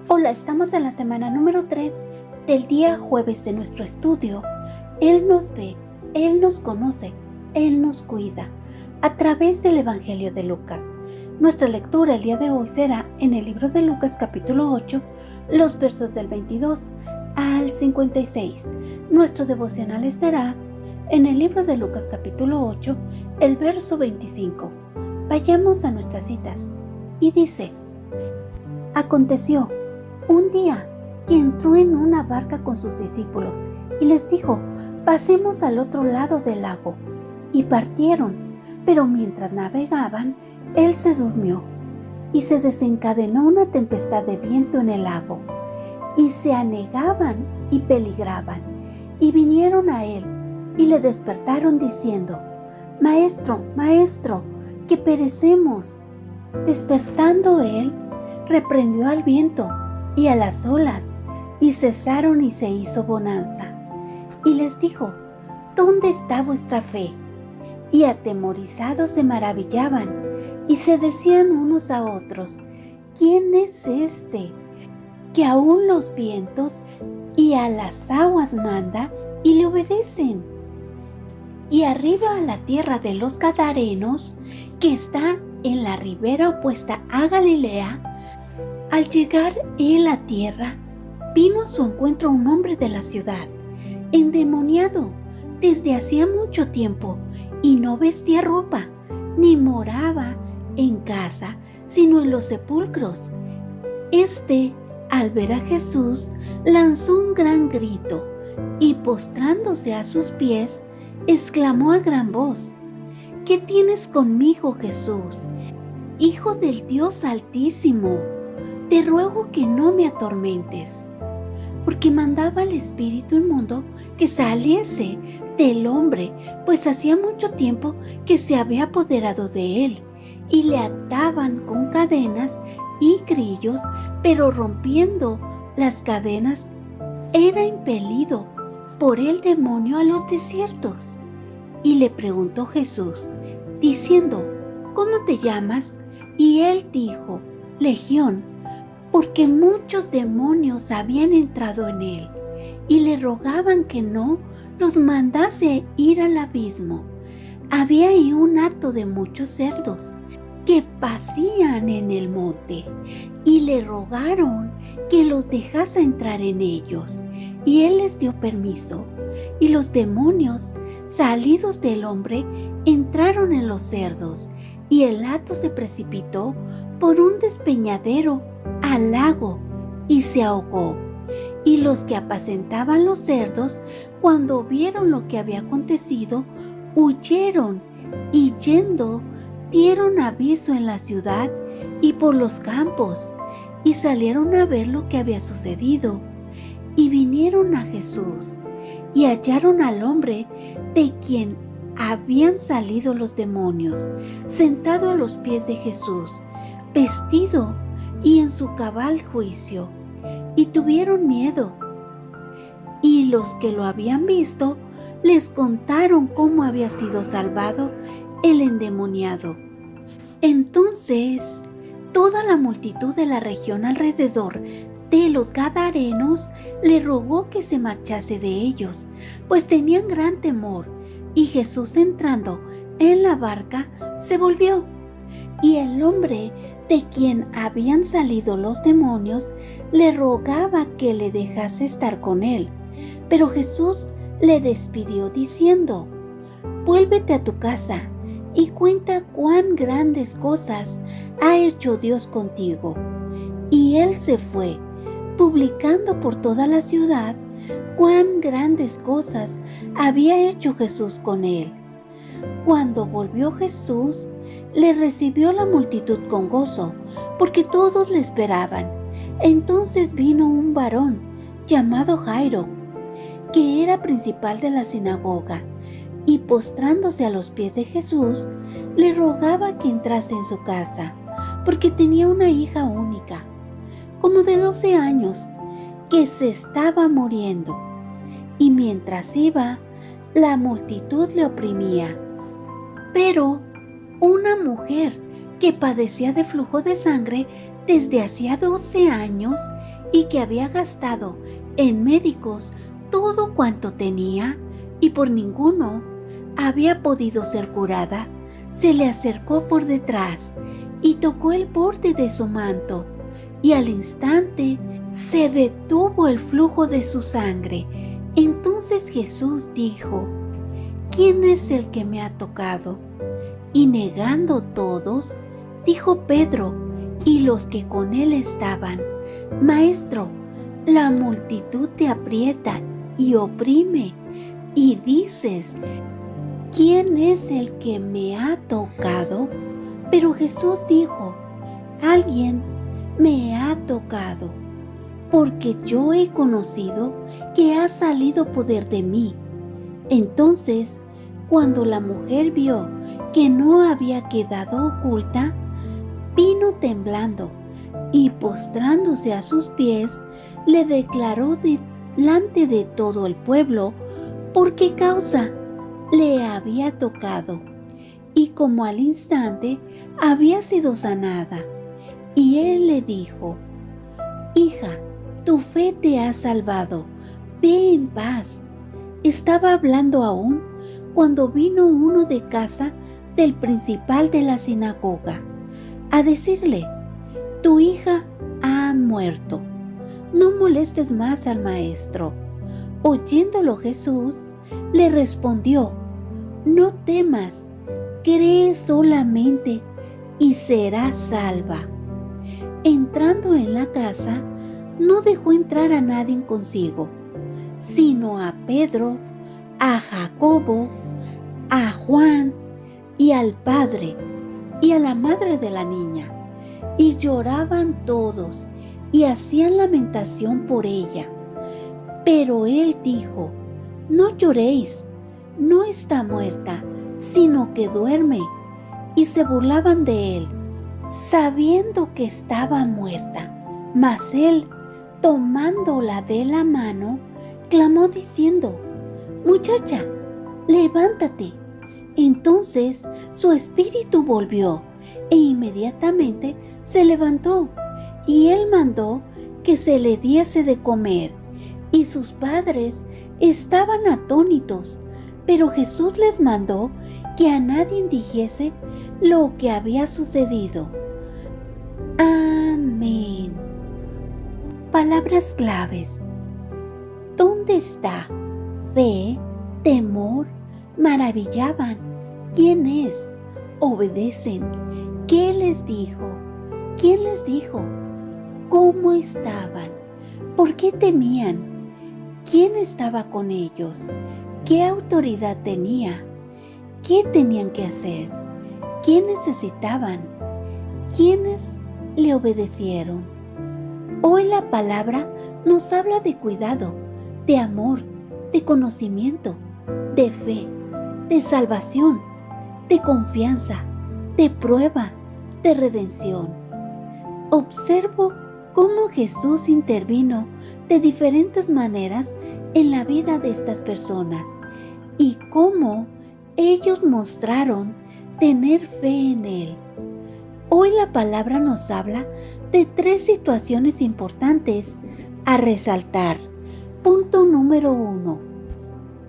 Hola, estamos en la semana número 3 del día jueves de nuestro estudio. Él nos ve, Él nos conoce, Él nos cuida, a través del Evangelio de Lucas. Nuestra lectura el día de hoy será en el libro de Lucas capítulo 8, los versos del 22 al 56. Nuestro devocional estará en el libro de Lucas capítulo 8, el verso 25. Vayamos a nuestras citas. Y dice: Aconteció un día que entró en una barca con sus discípulos y les dijo: pasemos al otro lado del lago. Y partieron, pero mientras navegaban, él se durmió y se desencadenó una tempestad de viento en el lago, y se anegaban y peligraban, y vinieron a él y le despertaron diciendo: Maestro, maestro, que perecemos. Despertando él, reprendió al viento y a las olas, y cesaron y se hizo bonanza. Y les dijo: ¿Dónde está vuestra fe? Y atemorizados se maravillaban, y se decían unos a otros: ¿Quién es este, que aún los vientos y a las aguas manda y le obedecen? Y arriba a la tierra de los Gadarenos, que está en la ribera opuesta a Galilea, al llegar él a tierra, vino a su encuentro un hombre de la ciudad, endemoniado desde hacía mucho tiempo, y no vestía ropa, ni moraba en casa, sino en los sepulcros. Este, al ver a Jesús, lanzó un gran grito, y postrándose a sus pies, exclamó a gran voz: ¿Qué tienes conmigo, Jesús, Hijo del Dios Altísimo? Te ruego que no me atormentes. Porque mandaba al espíritu inmundo que saliese del hombre, pues hacía mucho tiempo que se había apoderado de él, y le ataban con cadenas y grillos, pero rompiendo las cadenas, era impelido por el demonio a los desiertos. Y le preguntó Jesús, diciendo: ¿Cómo te llamas? Y él dijo: Legión, porque muchos demonios habían entrado en él, y le rogaban que no los mandase ir al abismo. Había ahí un hato de muchos cerdos que pacían en el monte, y le rogaron que los dejase entrar en ellos, y él les dio permiso. Y los demonios, salidos del hombre, entraron en los cerdos, y el hato se precipitó por un despeñadero al lago y se ahogó. Y los que apacentaban los cerdos, cuando vieron lo que había acontecido, huyeron, y yendo dieron aviso en la ciudad y por los campos, y salieron a ver lo que había sucedido. Y vinieron a Jesús, y hallaron al hombre de quien habían salido los demonios, sentado a los pies de Jesús, vestido y en su cabal juicio, y tuvieron miedo. Y los que lo habían visto les contaron cómo había sido salvado el endemoniado. Entonces toda la multitud de la región alrededor de los Gadarenos le rogó que se marchase de ellos, pues tenían gran temor. Y Jesús, entrando en la barca, se volvió, y el hombre de quien habían salido los demonios le rogaba que le dejase estar con él. Pero Jesús le despidió diciendo: Vuélvete a tu casa y cuenta cuán grandes cosas ha hecho Dios contigo. Y él se fue, publicando por toda la ciudad cuán grandes cosas había hecho Jesús con él. Cuando volvió Jesús, le recibió la multitud con gozo, porque todos le esperaban. Entonces vino un varón llamado Jairo, que era principal de la sinagoga, y postrándose a los pies de Jesús, le rogaba que entrase en su casa, porque tenía una hija única, como de 12 años, que se estaba muriendo. Y mientras iba, la multitud le oprimía. Pero una mujer que padecía de flujo de sangre desde hacía 12 años y que había gastado en médicos todo cuanto tenía y por ninguno había podido ser curada, se le acercó por detrás y tocó el borde de su manto, y al instante se detuvo el flujo de su sangre. Entonces Jesús dijo: ¿Quién es el que me ha tocado? Y negando todos, dijo Pedro y los que con él estaban: Maestro, la multitud te aprieta y oprime, y dices: ¿Quién es el que me ha tocado? Pero Jesús dijo: Alguien me ha tocado, porque yo he conocido que ha salido poder de mí. Entonces, cuando la mujer vio que no había quedado oculta, vino temblando y postrándose a sus pies, le declaró delante de todo el pueblo por qué causa le había tocado, y como al instante había sido sanada. Y él le dijo: Hija, tu fe te ha salvado, ve en paz. Estaba hablando aún cuando vino uno de casa del principal de la sinagoga a decirle: Tu hija ha muerto, no molestes más al maestro. Oyéndolo Jesús le respondió: No temas, cree solamente y serás salva. Entrando en la casa, no dejó entrar a nadie consigo, sino a Pedro, a Jacobo, a Juan y al padre y a la madre de la niña, y lloraban todos y hacían lamentación por ella. Pero él dijo: No lloréis, no está muerta, sino que duerme. Y se burlaban de él, sabiendo que estaba muerta. Mas él, tomándola de la mano, clamó diciendo: Muchacha, levántate. Entonces su espíritu volvió, e inmediatamente se levantó, y él mandó que se le diese de comer. Y sus padres estaban atónitos, pero Jesús les mandó que a nadie dijese lo que había sucedido. Amén. Palabras claves. ¿Dónde está? Fe, temor, maravillaban. ¿Quién es? Obedecen. ¿Qué les dijo? ¿Quién les dijo? ¿Cómo estaban? ¿Por qué temían? ¿Quién estaba con ellos? ¿Qué autoridad tenía? ¿Qué tenían que hacer? ¿Qué necesitaban? ¿Quiénes le obedecieron? Hoy la palabra nos habla de cuidado, de amor, de conocimiento, de fe, de salvación, de confianza, de prueba, de redención. Observo cómo Jesús intervino de diferentes maneras en la vida de estas personas y cómo ellos mostraron tener fe en Él. Hoy la palabra nos habla de 3 situaciones importantes a resaltar. Punto número 1.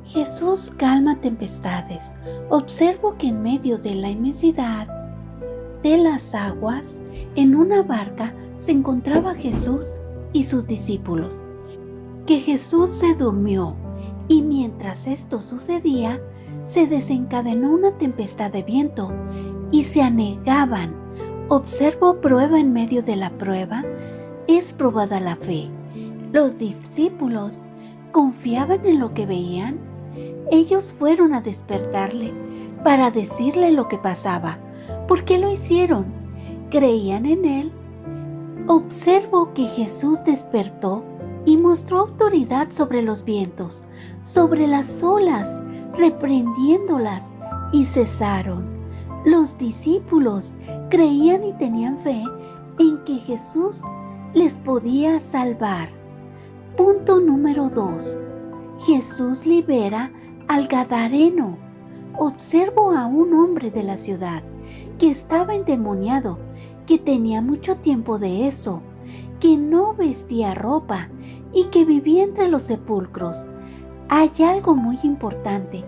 Jesús calma tempestades. Observo que en medio de la inmensidad de las aguas, en una barca se encontraba Jesús y sus discípulos. Que Jesús se durmió, y mientras esto sucedía, se desencadenó una tempestad de viento y se anegaban. Observo prueba en medio de la prueba, es probada la fe. Los discípulos confiaban en lo que veían. Ellos fueron a despertarle para decirle lo que pasaba. ¿Por qué lo hicieron? ¿Creían en él? Observo que Jesús despertó y mostró autoridad sobre los vientos, sobre las olas, reprendiéndolas, y cesaron. Los discípulos creían y tenían fe en que Jesús les podía salvar. Punto número 2. Jesús libera al gadareno. Observo a un hombre de la ciudad que estaba endemoniado que tenía mucho tiempo de eso, que no vestía ropa y que vivía entre los sepulcros. Hay algo muy importante.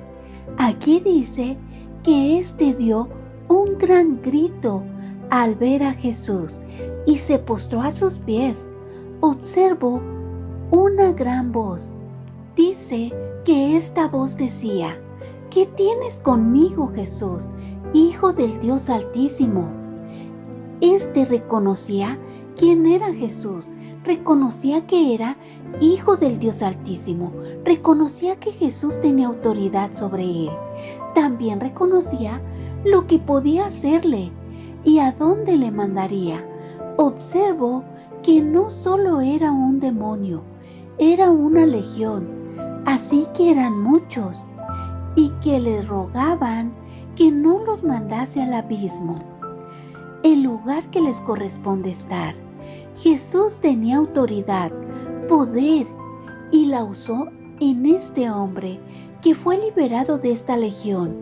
Aquí dice que éste dio un gran grito al ver a Jesús y se postró a sus pies. Observo una gran voz. Dice que esta voz decía: ¿qué tienes conmigo, Jesús, Hijo del Dios Altísimo? Este reconocía quién era Jesús, reconocía que era Hijo del Dios Altísimo, reconocía que Jesús tenía autoridad sobre él. También reconocía lo que podía hacerle y a dónde le mandaría. Observo que no solo era un demonio, era una legión, así que eran muchos, y que le rogaban que no los mandase al abismo, el lugar que les corresponde estar. Jesús tenía autoridad, poder, y la usó en este hombre que fue liberado de esta legión.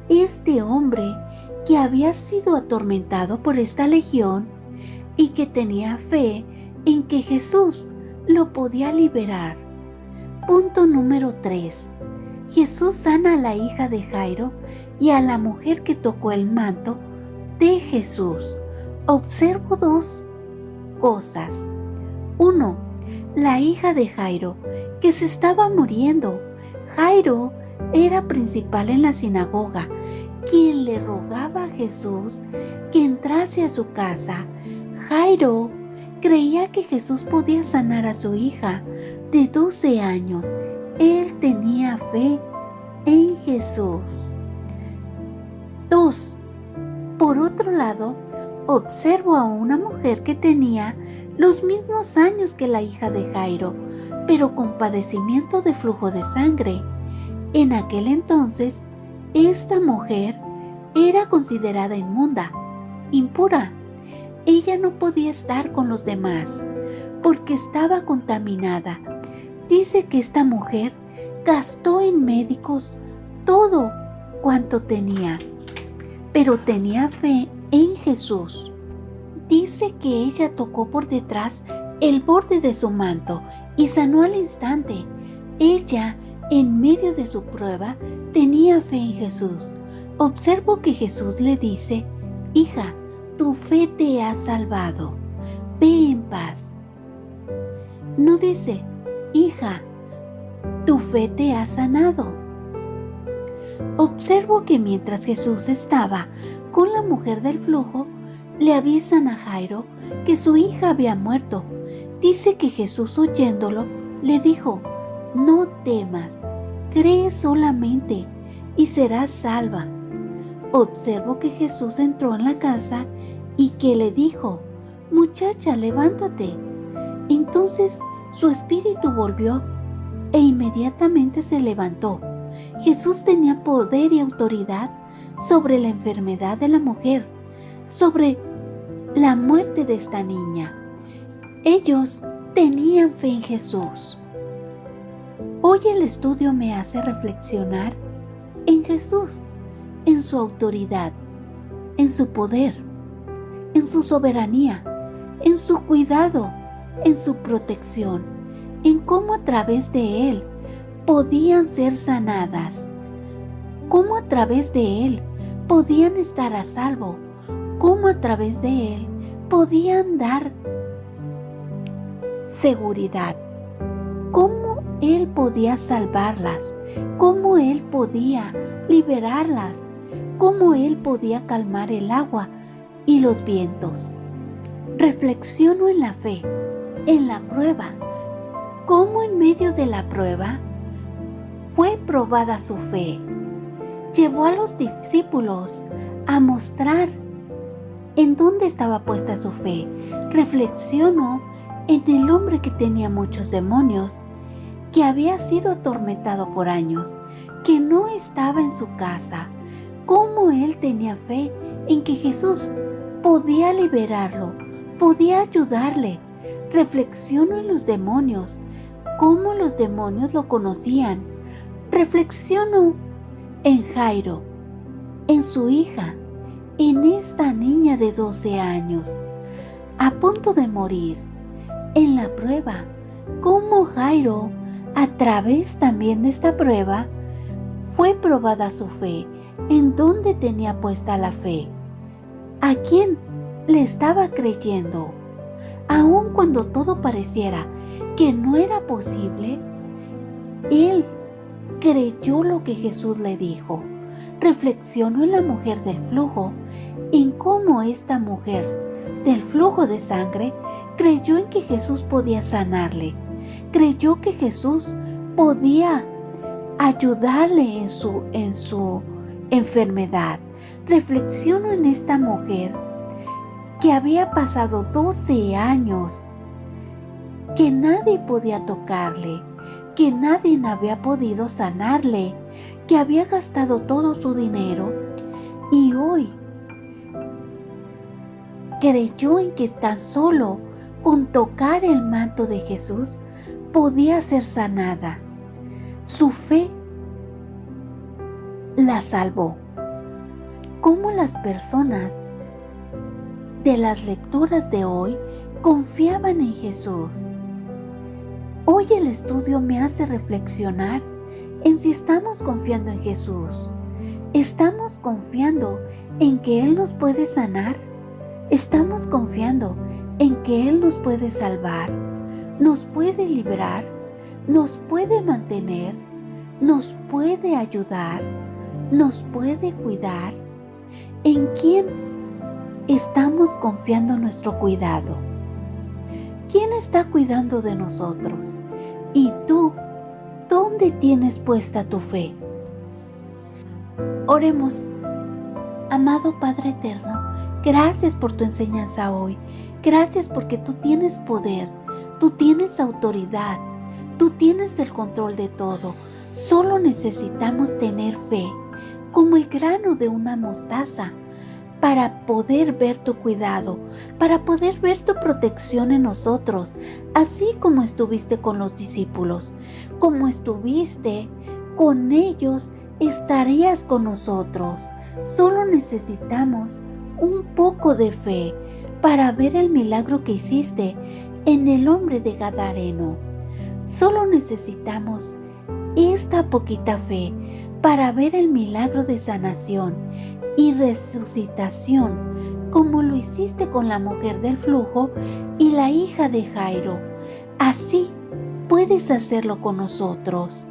Este hombre que había sido atormentado por esta legión y que tenía fe en que Jesús lo podía liberar. Punto número 3. Jesús sana a la hija de Jairo y a la mujer que tocó el manto de Jesús. Observo dos cosas. 1. La hija de Jairo, que se estaba muriendo. Jairo era principal en la sinagoga, quien le rogaba a Jesús que entrase a su casa. Jairo creía que Jesús podía sanar a su hija de 12 años. Él tenía fe en Jesús. 2. Por otro lado, observo a una mujer que tenía los mismos años que la hija de Jairo, pero con padecimiento de flujo de sangre. En aquel entonces, esta mujer era considerada inmunda, impura. Ella no podía estar con los demás porque estaba contaminada. Dice que esta mujer gastó en médicos todo cuanto tenía, pero tenía fe en Jesús. Dice que ella tocó por detrás el borde de su manto y sanó al instante. Ella, en medio de su prueba, tenía fe en Jesús. Observo que Jesús le dice: hija, tu fe te ha salvado, ve en paz. No dice: hija, tu fe te ha sanado. Observo que mientras Jesús estaba con la mujer del flujo, le avisan a Jairo que su hija había muerto. Dice que Jesús, oyéndolo, le dijo: no temas, cree solamente y serás salva. Observo que Jesús entró en la casa y que le dijo: muchacha, levántate. Entonces su espíritu volvió e inmediatamente se levantó. Jesús tenía poder y autoridad sobre la enfermedad de la mujer, sobre la muerte de esta niña. Ellos tenían fe en Jesús. Hoy el estudio me hace reflexionar en Jesús, en su autoridad, en su poder, en su soberanía, en su cuidado, en su protección, en cómo a través de Él podían ser sanadas, cómo a través de Él podían estar a salvo, cómo a través de Él podían dar seguridad, cómo Él podía salvarlas, cómo Él podía liberarlas, cómo Él podía calmar el agua y los vientos. Reflexiono en la fe, en la prueba, cómo en medio de la prueba fue probada su fe. Llevó a los discípulos a mostrar en dónde estaba puesta su fe. Reflexiono en el hombre que tenía muchos demonios, que había sido atormentado por años, que no estaba en su casa. Cómo él tenía fe en que Jesús podía liberarlo, podía ayudarle. Reflexiono en los demonios, cómo los demonios lo conocían. Reflexiono en Jairo, en su hija, en esta niña de 12 años, a punto de morir, en la prueba, cómo Jairo, a través también de esta prueba, fue probada su fe, en donde tenía puesta la fe, a quién le estaba creyendo, aun cuando todo pareciera que no era posible. Él creyó lo que Jesús le dijo. Reflexionó en la mujer del flujo, en cómo esta mujer del flujo de sangre creyó en que Jesús podía sanarle, creyó que Jesús podía ayudarle en su enfermedad. Reflexiono en esta mujer que había pasado 12 años, que nadie podía tocarle, que nadie había podido sanarle, que había gastado todo su dinero y hoy creyó en que tan solo con tocar el manto de Jesús podía ser sanada. Su fe la salvó. ¿Cómo las personas de las lecturas de hoy confiaban en Jesús? Hoy el estudio me hace reflexionar en si estamos confiando en Jesús. ¿Estamos confiando en que Él nos puede sanar? ¿Estamos confiando en que Él nos puede salvar? ¿Nos puede librar? ¿Nos puede mantener? ¿Nos puede ayudar? ¿Nos puede cuidar? ¿En quién estamos confiando nuestro cuidado? ¿Quién está cuidando de nosotros? ¿Y tú, dónde tienes puesta tu fe? Oremos. Amado Padre Eterno, gracias por tu enseñanza hoy. Gracias porque tú tienes poder, tú tienes autoridad, tú tienes el control de todo. Solo necesitamos tener fe, como el grano de una mostaza, para poder ver tu cuidado, para poder ver tu protección en nosotros, así como estuviste con los discípulos, como estuviste con ellos, estarías con nosotros. Solo necesitamos un poco de fe para ver el milagro que hiciste en el hombre de Gadareno. Solo necesitamos esta poquita fe para ver el milagro de sanación y resucitación, como lo hiciste con la mujer del flujo y la hija de Jairo. Así puedes hacerlo con nosotros.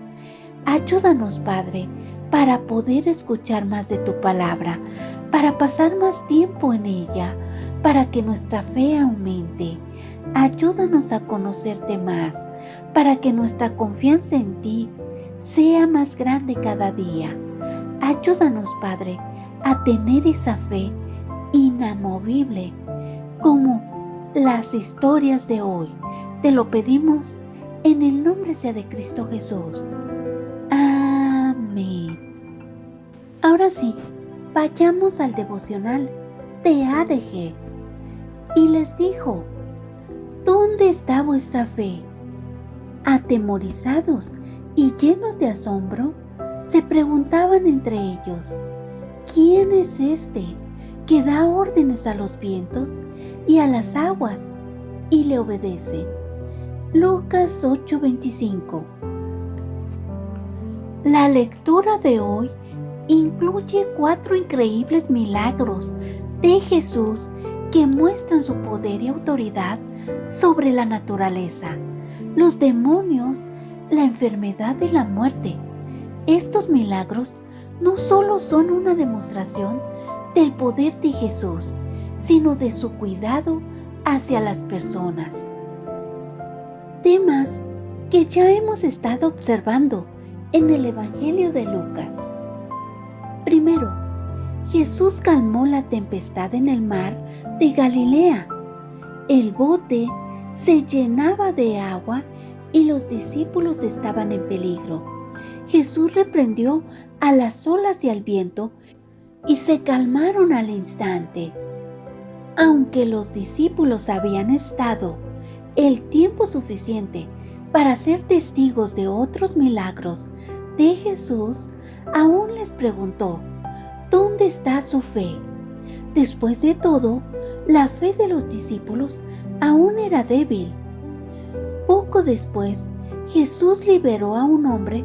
Ayúdanos, Padre, para poder escuchar más de tu palabra, para pasar más tiempo en ella, para que nuestra fe aumente. Ayúdanos a conocerte más, para que nuestra confianza en ti sea más grande cada día. Ayúdanos, Padre, a tener esa fe inamovible, como las historias de hoy. Te lo pedimos en el nombre sea de Cristo Jesús. Amén. Ahora sí, vayamos al devocional de ADG. Y les dijo: ¿dónde está vuestra fe? Atemorizados y llenos de asombro, se preguntaban entre ellos: ¿quién es este que da órdenes a los vientos y a las aguas y le obedece? Lucas 8:25. La lectura de hoy incluye 4 increíbles milagros de Jesús que muestran su poder y autoridad sobre la naturaleza, los demonios, la enfermedad y la muerte. Estos milagros no solo son una demostración del poder de Jesús, sino de su cuidado hacia las personas. Temas que ya hemos estado observando en el Evangelio de Lucas. Primero, Jesús calmó la tempestad en el mar de Galilea. El bote se llenaba de agua y los discípulos estaban en peligro. Jesús reprendió a las olas y al viento y se calmaron al instante. Aunque los discípulos habían estado el tiempo suficiente para ser testigos de otros milagros de Jesús, aún les preguntó: ¿dónde está su fe? Después de todo, la fe de los discípulos aún era débil. Poco después, Jesús liberó a un hombre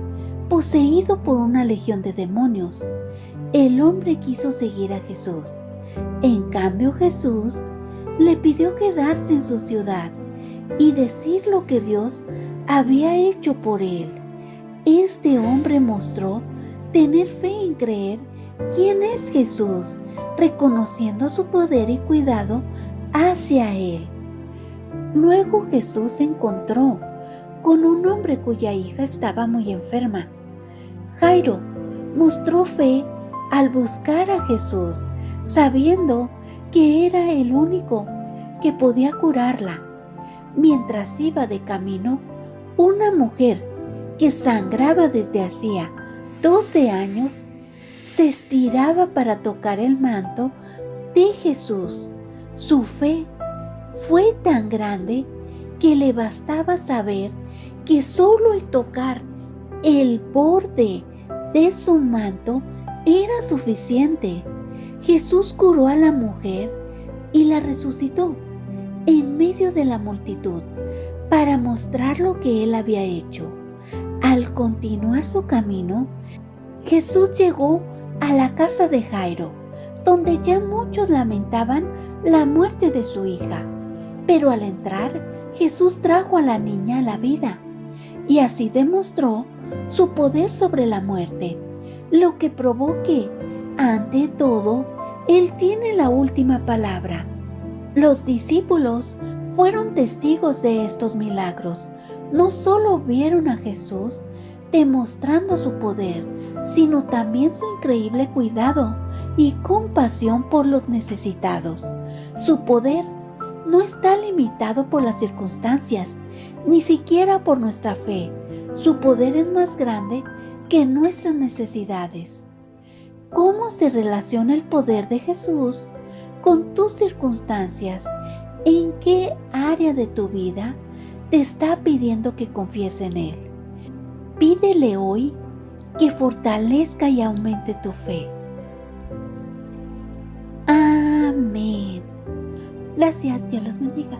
poseído por una legión de demonios. El hombre quiso seguir a Jesús. En cambio, Jesús le pidió quedarse en su ciudad y decir lo que Dios había hecho por él. Este hombre mostró tener fe en creer quién es Jesús, reconociendo su poder y cuidado hacia él. Luego Jesús se encontró con un hombre cuya hija estaba muy enferma. Jairo mostró fe al buscar a Jesús, sabiendo que era el único que podía curarla. Mientras iba de camino, una mujer que sangraba desde hacía 12 años se estiraba para tocar el manto de Jesús. Su fe fue tan grande que le bastaba saber que solo el tocar el borde de su manto era suficiente. Jesús curó a la mujer y la resucitó en medio de la multitud para mostrar lo que él había hecho. Al continuar su camino, Jesús llegó a la casa de Jairo, donde ya muchos lamentaban la muerte de su hija. Pero al entrar, Jesús trajo a la niña a la vida y así demostró su poder sobre la muerte, lo que probó que, ante todo, Él tiene la última palabra. Los discípulos fueron testigos de estos milagros. No solo vieron a Jesús demostrando su poder, sino también su increíble cuidado y compasión por los necesitados. Su poder no está limitado por las circunstancias, ni siquiera por nuestra fe. Su poder es más grande que nuestras necesidades. ¿Cómo se relaciona el poder de Jesús con tus circunstancias? ¿En qué área de tu vida te está pidiendo que confíes en Él? Pídele hoy que fortalezca y aumente tu fe. Amén. Gracias, Dios los bendiga.